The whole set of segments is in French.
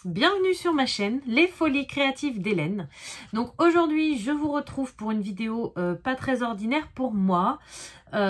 bienvenue sur ma chaîne Les Folies Créatives d'Hélène. Donc aujourd'hui je vous retrouve pour une vidéo pas très ordinaire pour moi.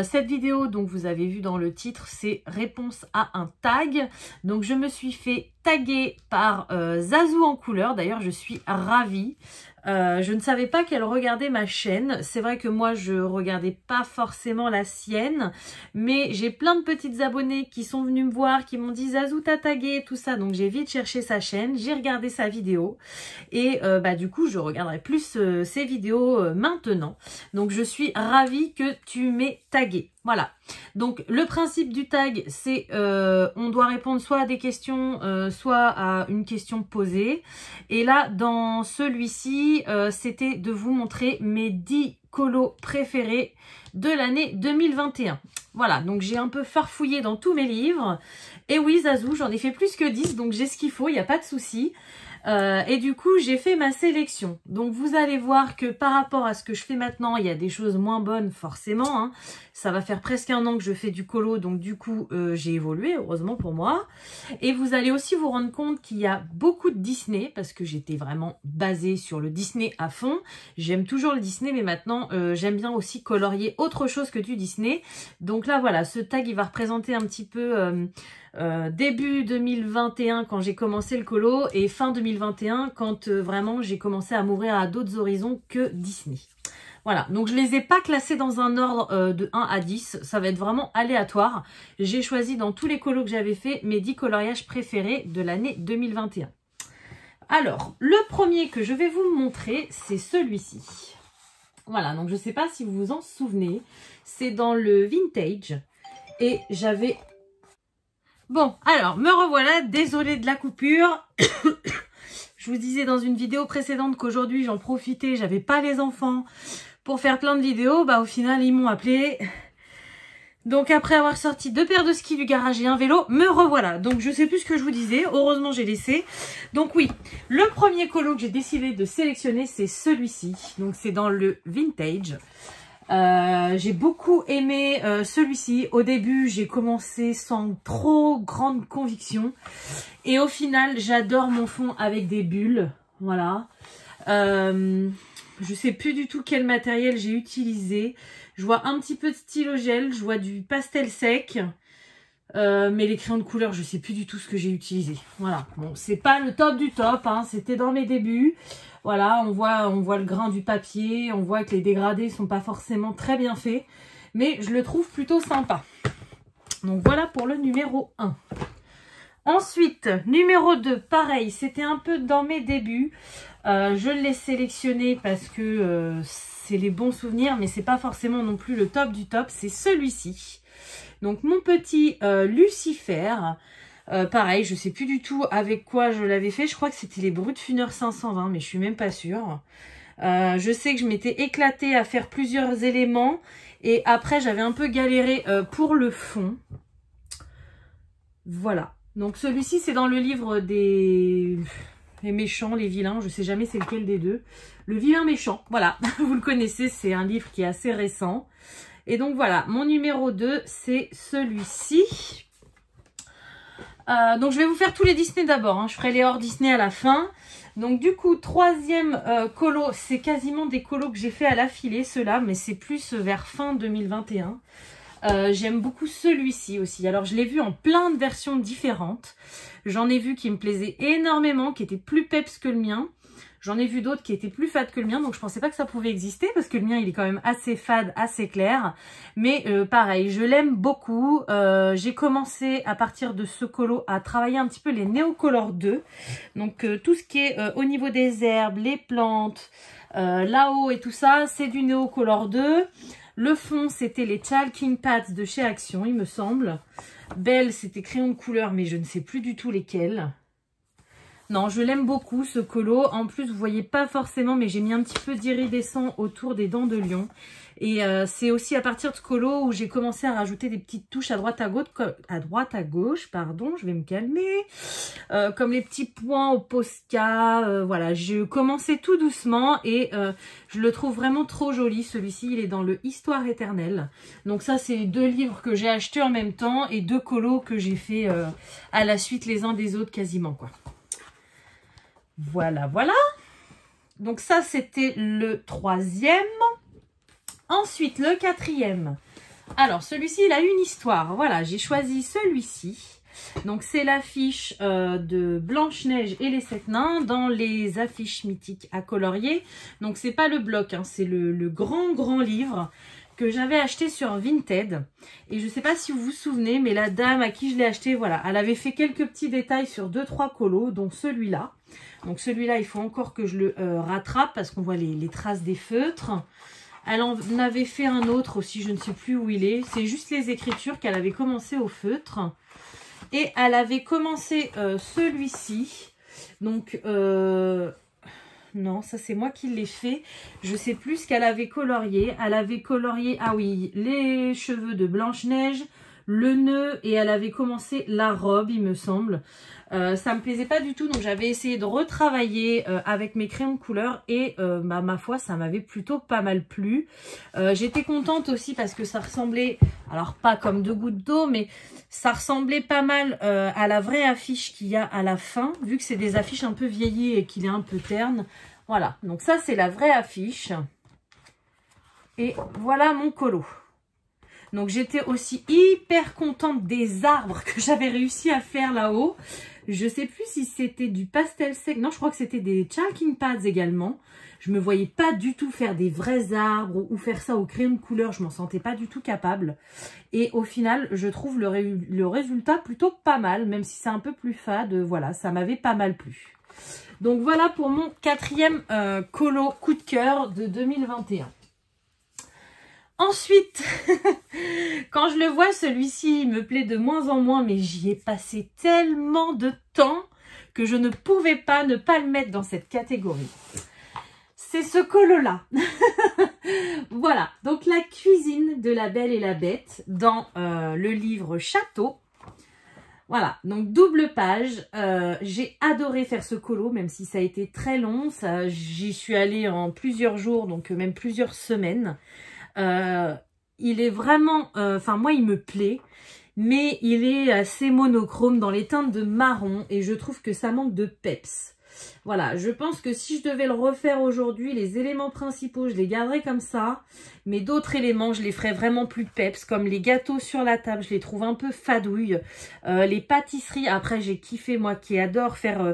Cette vidéo, donc vous avez vu dans le titre, c'est réponse à un tag. Donc je me suis fait taguer par Zazou en couleur, d'ailleurs je suis ravie. Je ne savais pas qu'elle regardait ma chaîne. C'est vrai que moi je regardais pas forcément la sienne, mais j'ai plein de petites abonnées qui sont venues me voir, qui m'ont dit Zazou t'as tagué, tout ça. Donc j'ai vite cherché sa chaîne, j'ai regardé sa vidéo et du coup je regarderai plus ses vidéos maintenant. Donc je suis ravie que tu m'aies tagué. Voilà, donc le principe du tag, c'est on doit répondre soit à des questions, soit à une question posée. Et là, dans celui-ci, c'était de vous montrer mes 10 colos préférés de l'année 2021. Voilà, donc j'ai un peu farfouillé dans tous mes livres. Et oui, Zazou, j'en ai fait plus que 10, donc j'ai ce qu'il faut, il n'y a pas de souci. Et du coup, j'ai fait ma sélection. Donc, vous allez voir que par rapport à ce que je fais maintenant, il y a des choses moins bonnes, forcément. Hein. Ça va faire presque un an que je fais du colo, donc du coup, j'ai évolué, heureusement pour moi. Et vous allez aussi vous rendre compte qu'il y a beaucoup de Disney, parce que j'étais vraiment basée sur le Disney à fond. J'aime toujours le Disney, mais maintenant, j'aime bien aussi colorier autre chose que du Disney. Donc là, voilà, ce tag, il va représenter un petit peu... début 2021 quand j'ai commencé le colo et fin 2021 quand vraiment j'ai commencé à m'ouvrir à d'autres horizons que Disney. Voilà, donc je les ai pas classés dans un ordre de 1 à 10, ça va être vraiment aléatoire. J'ai choisi dans tous les colos que j'avais fait mes 10 coloriages préférés de l'année 2021. Alors, le premier que je vais vous montrer, c'est celui-ci. Voilà, donc je sais pas si vous vous en souvenez, c'est dans le vintage et j'avais... Bon, alors, me revoilà, désolée de la coupure. Je vous disais dans une vidéo précédente qu'aujourd'hui, j'en profitais, j'avais pas les enfants pour faire plein de vidéos. Bah, au final, ils m'ont appelé. Donc, après avoir sorti 2 paires de skis du garage et un vélo, me revoilà. Donc, je sais plus ce que je vous disais. Heureusement, j'ai laissé. Donc, oui, le premier colo que j'ai décidé de sélectionner, c'est celui-ci. Donc, c'est dans le vintage. J'ai beaucoup aimé celui-ci. Au début, j'ai commencé sans trop grande conviction. Et au final, j'adore mon fond avec des bulles. Voilà. Je sais plus du tout quel matériel j'ai utilisé. Je vois un petit peu de stylo gel. Je vois du pastel sec. Mais les crayons de couleur, je sais plus du tout ce que j'ai utilisé. Voilà. Bon, c'est pas le top du top. Hein. C'était dans mes débuts. Voilà, on voit le grain du papier, on voit que les dégradés sont pas forcément très bien faits, mais je le trouve plutôt sympa. Donc voilà pour le numéro 1. Ensuite, numéro 2, pareil, c'était un peu dans mes débuts. Je l'ai sélectionné parce que c'est les bons souvenirs, mais c'est pas forcément non plus le top du top, c'est celui-ci. Donc mon petit Lucifer. Pareil, je sais plus du tout avec quoi je l'avais fait. Je crois que c'était les Brutfuners 520, mais je suis même pas sûre. Je sais que je m'étais éclatée à faire plusieurs éléments. Et après, j'avais un peu galéré pour le fond. Voilà. Donc celui-ci, c'est dans le livre des méchants, les vilains. Je sais jamais c'est lequel des deux. Le vilain méchant, voilà. Vous le connaissez, c'est un livre qui est assez récent. Et donc voilà, mon numéro 2, c'est celui-ci. Donc je vais vous faire tous les Disney d'abord, hein. Je ferai les hors Disney à la fin. Donc du coup, troisième colo, c'est quasiment des colos que j'ai fait à l'affilée, ceux-là, mais c'est plus vers fin 2021. J'aime beaucoup celui-ci aussi. Alors je l'ai vu en plein de versions différentes. J'en ai vu qui me plaisaient énormément, qui étaient plus peps que le mien. J'en ai vu d'autres qui étaient plus fades que le mien, donc je pensais pas que ça pouvait exister parce que le mien il est quand même assez fade, assez clair. Mais pareil, je l'aime beaucoup. J'ai commencé à partir de ce colo à travailler un petit peu les Neocolor 2. Donc tout ce qui est au niveau des herbes, les plantes, là-haut et tout ça, c'est du Neocolor 2. Le fond, c'était les Chalking Pads de chez Action, il me semble. Belle, c'était crayon de couleur, mais je ne sais plus du tout lesquels. Non, je l'aime beaucoup ce colo. En plus, vous voyez pas forcément, mais j'ai mis un petit peu d'iridescent autour des dents de lion. Et c'est aussi à partir de ce colo où j'ai commencé à rajouter des petites touches à droite à gauche, pardon, je vais me calmer. Comme les petits points au Posca. Voilà, je commençais tout doucement et je le trouve vraiment trop joli. Celui-ci, il est dans le Histoire éternelle. Donc ça, c'est 2 livres que j'ai achetés en même temps et 2 colos que j'ai fait à la suite les uns des autres quasiment, quoi. Voilà, voilà. Donc ça, c'était le 3e. Ensuite, le 4e. Alors, celui-ci, il a une histoire. Voilà, j'ai choisi celui-ci. Donc, c'est l'affiche de Blanche-Neige et les 7 nains dans les affiches mythiques à colorier. Donc, c'est pas le bloc, hein, c'est le grand livre que j'avais acheté sur Vinted. Et je sais pas si vous vous souvenez, mais la dame à qui je l'ai acheté, voilà, elle avait fait quelques petits détails sur 2-3 colos, dont celui-là. Donc, celui-là, il faut encore que je le rattrape parce qu'on voit les traces des feutres. Elle en avait fait un autre aussi, je ne sais plus où il est. C'est juste les écritures qu'elle avait commencé au feutre. Et elle avait commencé celui-ci. Donc, non, ça c'est moi qui l'ai fait. Je sais plus ce qu'elle avait colorié. Elle avait colorié, ah oui, les cheveux de Blanche-Neige, le nœud, et elle avait commencé la robe, il me semble. Ça me plaisait pas du tout, donc j'avais essayé de retravailler avec mes crayons de couleur et ma foi, ça m'avait plutôt pas mal plu. J'étais contente aussi parce que ça ressemblait, alors pas comme 2 gouttes d'eau, mais ça ressemblait pas mal à la vraie affiche qu'il y a à la fin, vu que c'est des affiches un peu vieillies et qu'il est un peu terne. Voilà, donc ça c'est la vraie affiche. Et voilà mon colo. Donc j'étais aussi hyper contente des arbres que j'avais réussi à faire là-haut. Je sais plus si c'était du pastel sec. Non, je crois que c'était des chalking pads également. Je me voyais pas du tout faire des vrais arbres ou faire ça au crayon de couleur. Je m'en sentais pas du tout capable. Et au final, je trouve le résultat plutôt pas mal. Même si c'est un peu plus fade, voilà, ça m'avait pas mal plu. Donc voilà pour mon 4e colo coup de cœur de 2021. Ensuite, quand je le vois, celui-ci, il me plaît de moins en moins, mais j'y ai passé tellement de temps que je ne pouvais pas ne pas le mettre dans cette catégorie. C'est ce colo-là. Voilà, donc la cuisine de La Belle et la Bête dans le livre Château. Voilà, donc double page. J'ai adoré faire ce colo, même si ça a été très long. J'y suis allée en plusieurs jours, donc même plusieurs semaines. Il est vraiment, enfin moi il me plaît, mais il est assez monochrome dans les teintes de marron et je trouve que ça manque de peps. Voilà, je pense que si je devais le refaire aujourd'hui, les éléments principaux je les garderais comme ça, mais d'autres éléments je les ferais vraiment plus peps, comme les gâteaux sur la table, je les trouve un peu fadouilles. Les pâtisseries, après j'ai kiffé moi qui adore faire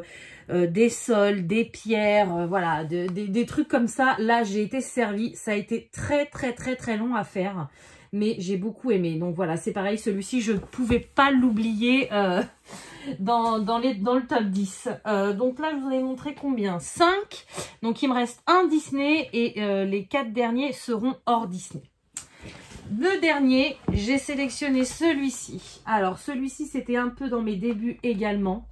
des sols, des pierres, voilà, des trucs comme ça. Là, j'ai été servie. Ça a été très long à faire, mais j'ai beaucoup aimé. Donc voilà, c'est pareil, celui-ci, je ne pouvais pas l'oublier dans le top 10. Donc là, je vous ai montré combien? 5. Donc il me reste un Disney et les 4 derniers seront hors Disney. Le dernier, j'ai sélectionné celui-ci. Alors, celui-ci, c'était un peu dans mes débuts également.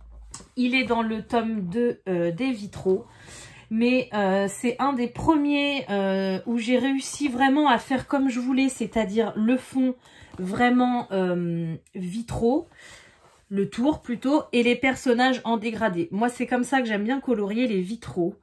Il est dans le tome 2 des vitraux, mais c'est un des premiers où j'ai réussi vraiment à faire comme je voulais, c'est-à-dire le fond vraiment vitraux, le tour plutôt, et les personnages en dégradé. Moi, c'est comme ça que j'aime bien colorier les vitraux.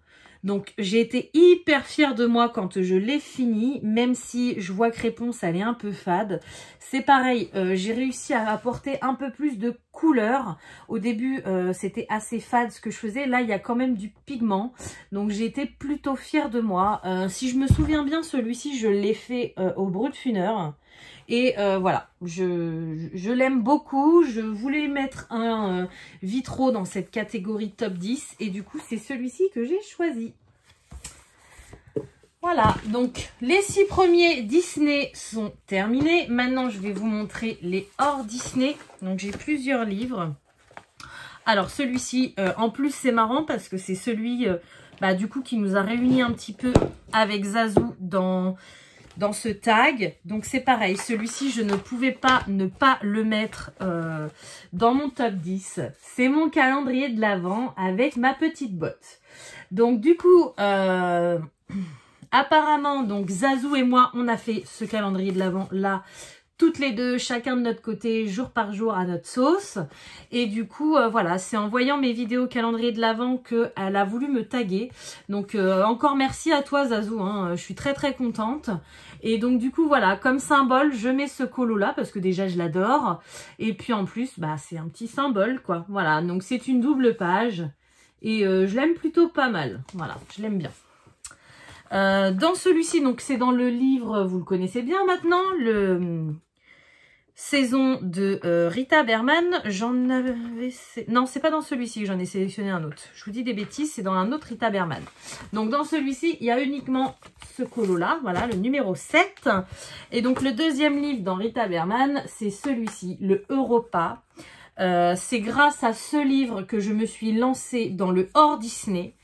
Donc, j'ai été hyper fière de moi quand je l'ai fini, même si je vois que Réponse, elle est un peu fade. C'est pareil, j'ai réussi à apporter un peu plus de couleur. Au début, c'était assez fade ce que je faisais. Là, il y a quand même du pigment. Donc, j'ai été plutôt fière de moi. Si je me souviens bien, celui-ci, je l'ai fait au Brutfuner. Et voilà, je l'aime beaucoup. Je voulais mettre un vitraux dans cette catégorie top 10. Et du coup, c'est celui-ci que j'ai choisi. Voilà, donc les 6 premiers Disney sont terminés. Maintenant, je vais vous montrer les hors Disney. Donc, j'ai plusieurs livres. Alors, celui-ci, en plus, c'est marrant parce que c'est celui, du coup, qui nous a réunis un petit peu avec Zazou dans ce tag. Donc c'est pareil, celui-ci je ne pouvais pas ne pas le mettre dans mon top 10. C'est mon calendrier de l'Avent avec ma petite botte. Donc du coup, apparemment, donc Zazou et moi, on a fait ce calendrier de l'Avent là, toutes les deux, chacun de notre côté, jour par jour à notre sauce. Et du coup, voilà, c'est en voyant mes vidéos calendrier de l'Avent qu'elle a voulu me taguer. Donc, encore merci à toi, Zazou. Hein, je suis très contente. Et donc, du coup, voilà, comme symbole, je mets ce colo-là parce que déjà, je l'adore. Et puis, en plus, c'est un petit symbole, quoi. Voilà, donc c'est une double page. Et je l'aime plutôt pas mal. Voilà, je l'aime bien. Dans celui-ci, donc c'est dans le livre, vous le connaissez bien maintenant, le Saison de Rita Berman. J'en avais... Non, c'est pas dans celui-ci que j'en ai sélectionné un autre. Je vous dis des bêtises, c'est dans un autre Rita Berman. Donc dans celui-ci, il y a uniquement ce colo-là, voilà, le numéro 7. Et donc le deuxième livre dans Rita Berman, c'est celui-ci, le Europa. C'est grâce à ce livre que je me suis lancée dans le hors Disney.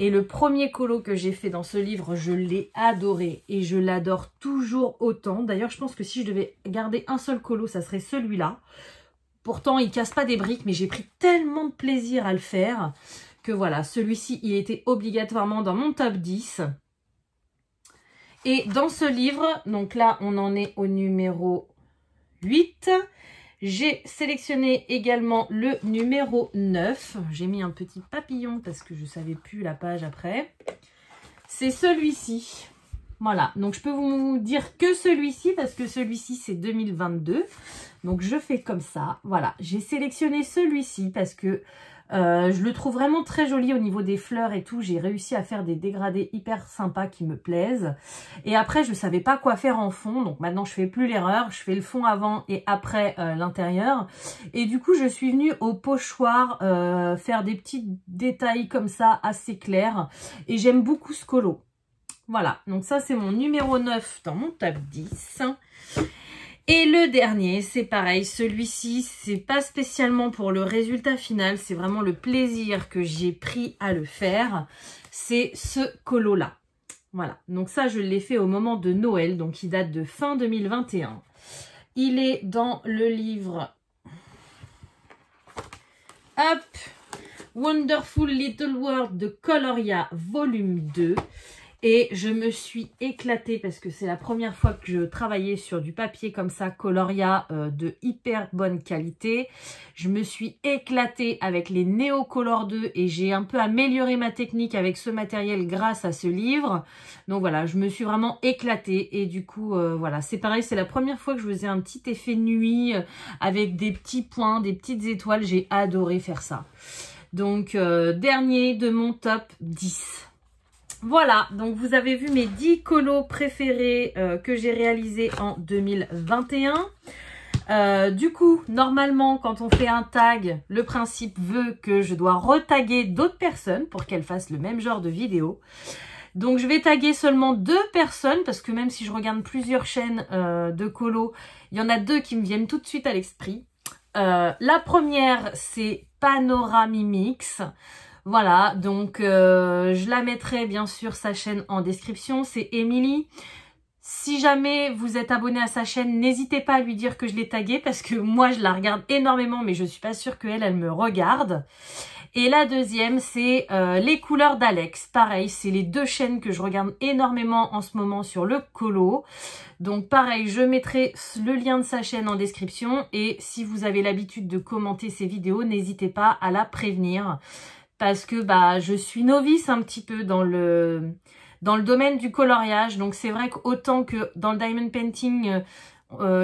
Et le premier colo que j'ai fait dans ce livre, je l'ai adoré. Et je l'adore toujours autant. D'ailleurs, je pense que si je devais garder un seul colo, ça serait celui-là. Pourtant, il casse pas des briques, mais j'ai pris tellement de plaisir à le faire que voilà, celui-ci, il était obligatoirement dans mon top 10. Et dans ce livre, donc là, on en est au numéro 8. J'ai sélectionné également le numéro 9. J'ai mis un petit papillon parce que je ne savais plus la page après. C'est celui-ci. Voilà, donc je peux vous dire que celui-ci parce que celui-ci c'est 2022. Donc je fais comme ça. Voilà, j'ai sélectionné celui-ci parce que je le trouve vraiment très joli au niveau des fleurs et tout. J'ai réussi à faire des dégradés hyper sympas qui me plaisent. Et après, je ne savais pas quoi faire en fond. Donc maintenant, je ne fais plus l'erreur. Je fais le fond avant et après l'intérieur. Et du coup, je suis venue au pochoir faire des petits détails comme ça assez clairs. Et j'aime beaucoup ce colo. Voilà, donc ça, c'est mon numéro 9 dans mon top 10. Et le dernier, c'est pareil, celui-ci, c'est pas spécialement pour le résultat final, c'est vraiment le plaisir que j'ai pris à le faire. C'est ce colo-là. Voilà, donc ça, je l'ai fait au moment de Noël, donc il date de fin 2021. Il est dans le livre... Hop, Wonderful Little World de Coloria, volume 2. Et je me suis éclatée parce que c'est la première fois que je travaillais sur du papier comme ça, Coloria de hyper bonne qualité. Je me suis éclatée avec les Neocolor 2 et j'ai un peu amélioré ma technique avec ce matériel grâce à ce livre. Donc voilà, je me suis vraiment éclatée et du coup, voilà, c'est pareil, c'est la première fois que je faisais un petit effet nuit avec des petits points, des petites étoiles. J'ai adoré faire ça. Donc, dernier de mon top 10. Voilà, donc vous avez vu mes 10 colos préférés que j'ai réalisés en 2021. Du coup, normalement, quand on fait un tag, le principe veut que je dois retaguer d'autres personnes pour qu'elles fassent le même genre de vidéo. Donc, je vais taguer seulement 2 personnes parce que même si je regarde plusieurs chaînes de colos, il y en a 2 qui me viennent tout de suite à l'esprit. La première, c'est Panoramimix. Voilà, donc je la mettrai bien sûr sa chaîne en description, c'est Émilie. Si jamais vous êtes abonné à sa chaîne, n'hésitez pas à lui dire que je l'ai taguée parce que moi je la regarde énormément mais je suis pas sûre qu'elle, elle me regarde. Et la deuxième, c'est Les couleurs d'Alex. Pareil, c'est les 2 chaînes que je regarde énormément en ce moment sur le colo. Donc pareil, je mettrai le lien de sa chaîne en description. Et si vous avez l'habitude de commenter ses vidéos, n'hésitez pas à la prévenir. Parce que bah je suis novice un petit peu dans le domaine du coloriage. Donc c'est vrai qu'autant que dans le diamond painting,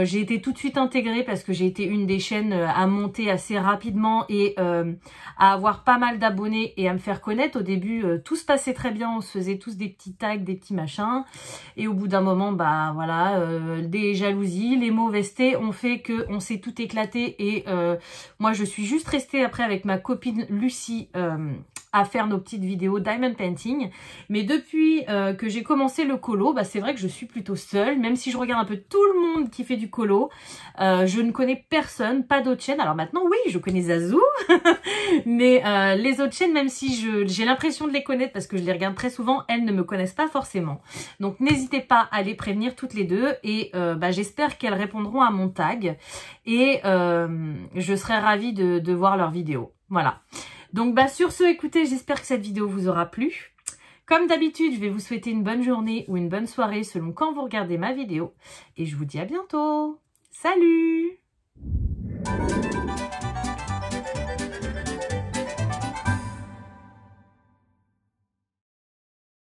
j'ai été tout de suite intégrée parce que j'ai été une des chaînes à monter assez rapidement et à avoir pas mal d'abonnés et à me faire connaître. Au début, tout se passait très bien, on se faisait tous des petits tags, des petits machins. Et au bout d'un moment, bah voilà, des jalousies, les mauvaisetés ont fait qu'on s'est tout éclaté. Et moi, je suis juste restée après avec ma copine Lucie à faire nos petites vidéos diamond painting. Mais depuis que j'ai commencé le colo, bah, c'est vrai que je suis plutôt seule, même si je regarde un peu tout le monde qui fait du colo. Je ne connais personne, pas d'autres chaînes. Alors maintenant, oui, je connais Zazou, mais les autres chaînes, même si j'ai l'impression de les connaître parce que je les regarde très souvent, elles ne me connaissent pas forcément. Donc n'hésitez pas à les prévenir toutes les deux et bah, j'espère qu'elles répondront à mon tag et je serai ravie de voir leurs vidéos. Voilà. Donc bah, sur ce, écoutez, j'espère que cette vidéo vous aura plu. Comme d'habitude, je vais vous souhaiter une bonne journée ou une bonne soirée selon quand vous regardez ma vidéo. Et je vous dis à bientôt. Salut!